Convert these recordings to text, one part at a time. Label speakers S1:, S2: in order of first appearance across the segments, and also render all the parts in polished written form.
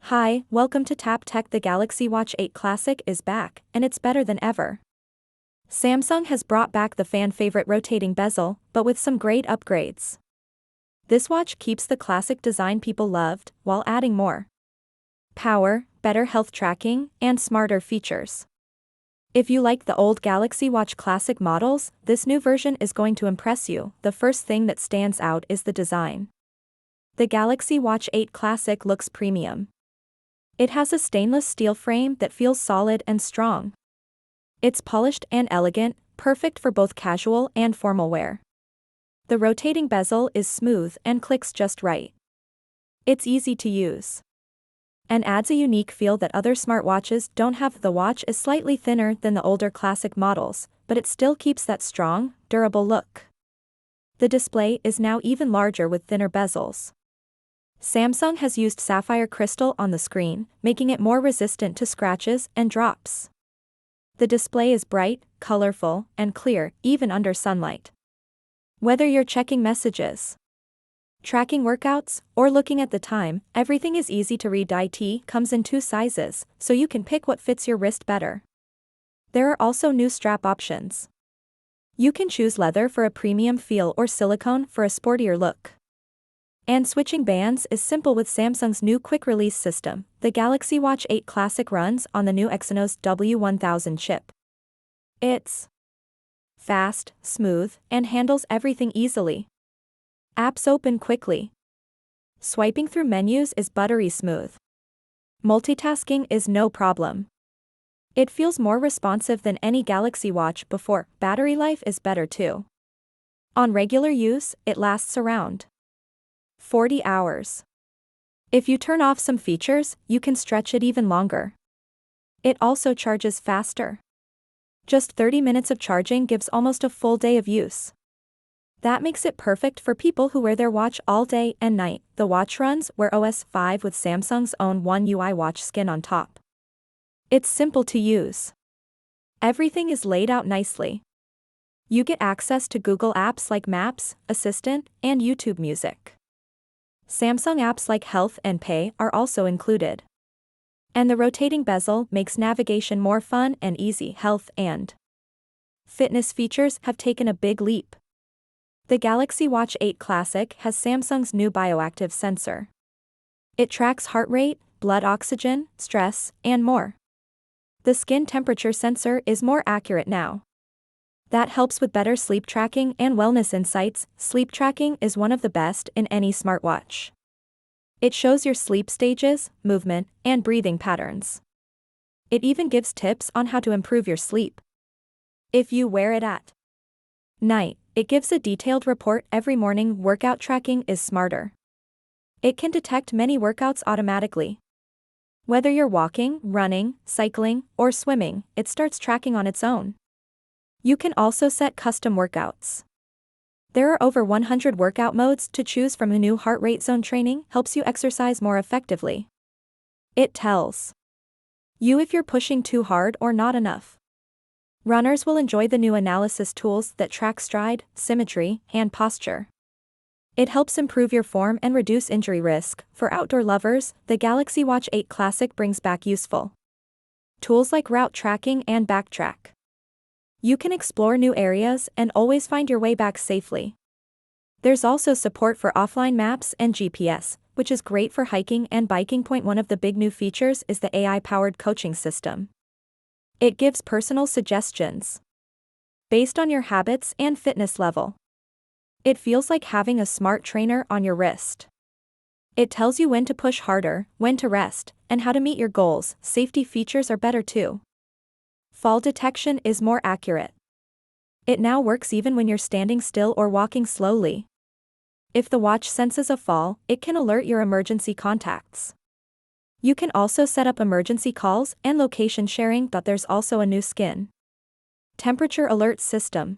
S1: Hi, welcome to Tap Tech. The Galaxy Watch 8 Classic is back, and it's better than ever. Samsung has brought back the fan-favorite rotating bezel, but with some great upgrades. This watch keeps the classic design people loved, while adding more power, better health tracking, and smarter features. If you like the old Galaxy Watch Classic models, this new version is going to impress you. The first thing that stands out is the design. The Galaxy Watch 8 Classic looks premium. It has a stainless steel frame that feels solid and strong. It's polished and elegant, perfect for both casual and formal wear. The rotating bezel is smooth and clicks just right. It's easy to use and adds a unique feel that other smartwatches don't have. The watch is slightly thinner than the older classic models, but it still keeps that strong, durable look. The display is now even larger with thinner bezels. Samsung has used sapphire crystal on the screen, making it more resistant to scratches and drops. The display is bright, colorful, and clear, even under sunlight. Whether you're checking messages, tracking workouts, or looking at the time, everything is easy to read. It comes in 2 sizes, so you can pick what fits your wrist better. There are also new strap options. You can choose leather for a premium feel or silicone for a sportier look. And switching bands is simple with Samsung's new quick-release system. The Galaxy Watch 8 Classic runs on the new Exynos W1000 chip. It's fast, smooth, and handles everything easily. Apps open quickly. Swiping through menus is buttery smooth. Multitasking is no problem. It feels more responsive than any Galaxy Watch before. Battery life is better too. On regular use, it lasts around 40 hours. If you turn off some features, you can stretch it even longer. It also charges faster. Just 30 minutes of charging gives almost a full day of use. That makes it perfect for people who wear their watch all day and night. The watch runs Wear OS 5 with Samsung's own One UI watch skin on top. It's simple to use. Everything is laid out nicely. You get access to Google apps like Maps, Assistant, and YouTube Music. Samsung apps like Health and Pay are also included. And the rotating bezel makes navigation more fun and easy. Health and fitness features have taken a big leap. The Galaxy Watch 8 Classic has Samsung's new bioactive sensor. It tracks heart rate, blood oxygen, stress, and more. The skin temperature sensor is more accurate now. That helps with better sleep tracking and wellness insights. Sleep tracking is one of the best in any smartwatch. It shows your sleep stages, movement, and breathing patterns. It even gives tips on how to improve your sleep. If you wear it at night, it gives a detailed report every morning. Workout tracking is smarter. It can detect many workouts automatically. Whether you're walking, running, cycling, or swimming, it starts tracking on its own. You can also set custom workouts. There are over 100 workout modes to choose from. A new heart rate zone training helps you exercise more effectively. It tells you if you're pushing too hard or not enough. Runners will enjoy the new analysis tools that track stride, symmetry, and posture. It helps improve your form and reduce injury risk. For outdoor lovers, the Galaxy Watch 8 Classic brings back useful tools like route tracking and backtrack. You can explore new areas and always find your way back safely. There's also support for offline maps and GPS, which is great for hiking and biking. One of the big new features is the AI-powered coaching system. It gives personal suggestions based on your habits and fitness level. It feels like having a smart trainer on your wrist. It tells you when to push harder, when to rest, and how to meet your goals. Safety features are better too. Fall detection is more accurate. It now works even when you're standing still or walking slowly. If the watch senses a fall, it can alert your emergency contacts. You can also set up emergency calls and location sharing. But there's also a new skin temperature alert system.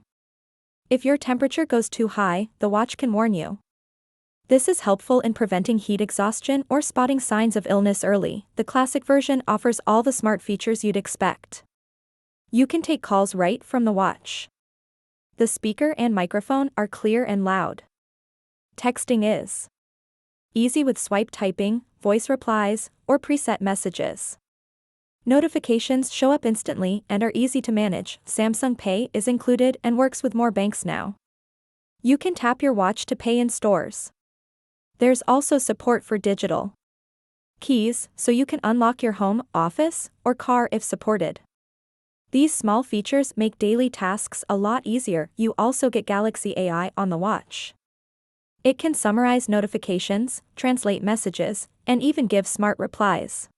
S1: If your temperature goes too high, the watch can warn you. This is helpful in preventing heat exhaustion or spotting signs of illness early. The classic version offers all the smart features you'd expect. You can take calls right from the watch. The speaker and microphone are clear and loud. Texting is easy with swipe typing, voice replies, or preset messages. Notifications show up instantly and are easy to manage. Samsung Pay is included and works with more banks now. You can tap your watch to pay in stores. There's also support for digital keys, so you can unlock your home, office, or car if supported. These small features make daily tasks a lot easier. You also get Galaxy AI on the watch. It can summarize notifications, translate messages, and even give smart replies.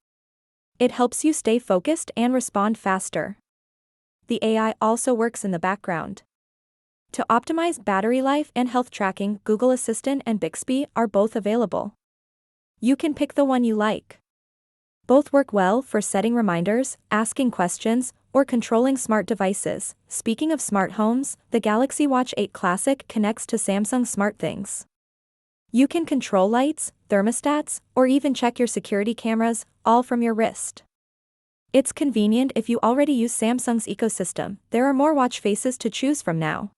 S1: It helps you stay focused and respond faster. The AI also works in the background. To optimize battery life and health tracking, Google Assistant and Bixby are both available. You can pick the one you like. Both work well for setting reminders, asking questions, or controlling smart devices. Speaking of smart homes, the Galaxy Watch 8 Classic connects to Samsung SmartThings. You can control lights, thermostats, or even check your security cameras, all from your wrist. It's convenient if you already use Samsung's ecosystem. There are more watch faces to choose from now.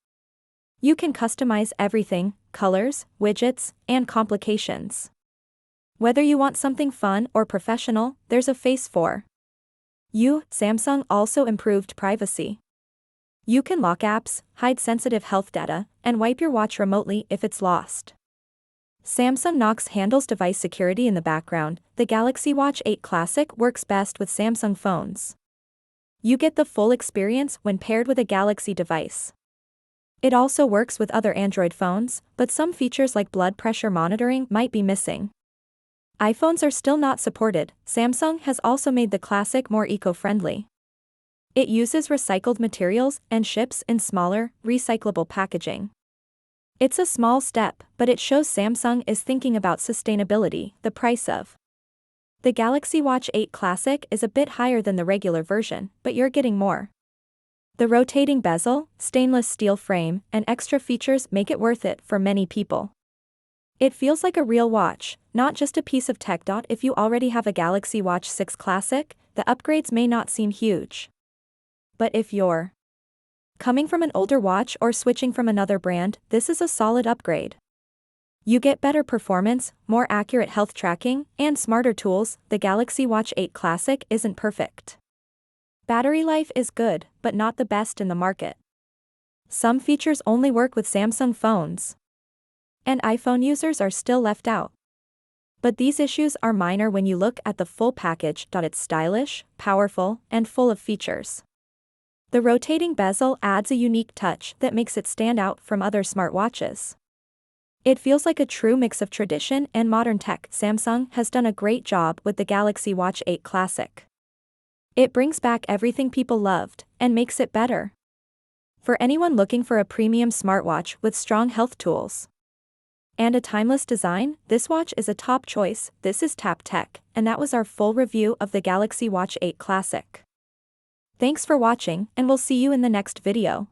S1: You can customize everything: colors, widgets, and complications. Whether you want something fun or professional, there's a face for you. Samsung also improved privacy. You can lock apps, hide sensitive health data, and wipe your watch remotely if it's lost. Samsung Knox handles device security in the background. The Galaxy Watch 8 Classic works best with Samsung phones. You get the full experience when paired with a Galaxy device. It also works with other Android phones, but some features like blood pressure monitoring might be missing. iPhones are still not supported. Samsung has also made the Classic more eco-friendly. It uses recycled materials and ships in smaller, recyclable packaging. It's a small step, but it shows Samsung is thinking about sustainability. The price of the Galaxy Watch 8 Classic is a bit higher than the regular version, but you're getting more. The rotating bezel, stainless steel frame, and extra features make it worth it for many people. It feels like a real watch, not just a piece of tech. If you already have a Galaxy Watch 6 Classic, the upgrades may not seem huge. But if you're coming from an older watch or switching from another brand, this is a solid upgrade. You get better performance, more accurate health tracking, and smarter tools. The Galaxy Watch 8 Classic isn't perfect. Battery life is good, but not the best in the market. Some features only work with Samsung phones, and iPhone users are still left out. But these issues are minor when you look at the full package. It's stylish, powerful, and full of features. The rotating bezel adds a unique touch that makes it stand out from other smartwatches. It feels like a true mix of tradition and modern tech. Samsung has done a great job with the Galaxy Watch 8 Classic. It brings back everything people loved and makes it better. For anyone looking for a premium smartwatch with strong health tools and a timeless design, this watch is a top choice. This is Tap Tech, and that was our full review of the Galaxy Watch 8 Classic. Thanks for watching, and we'll see you in the next video.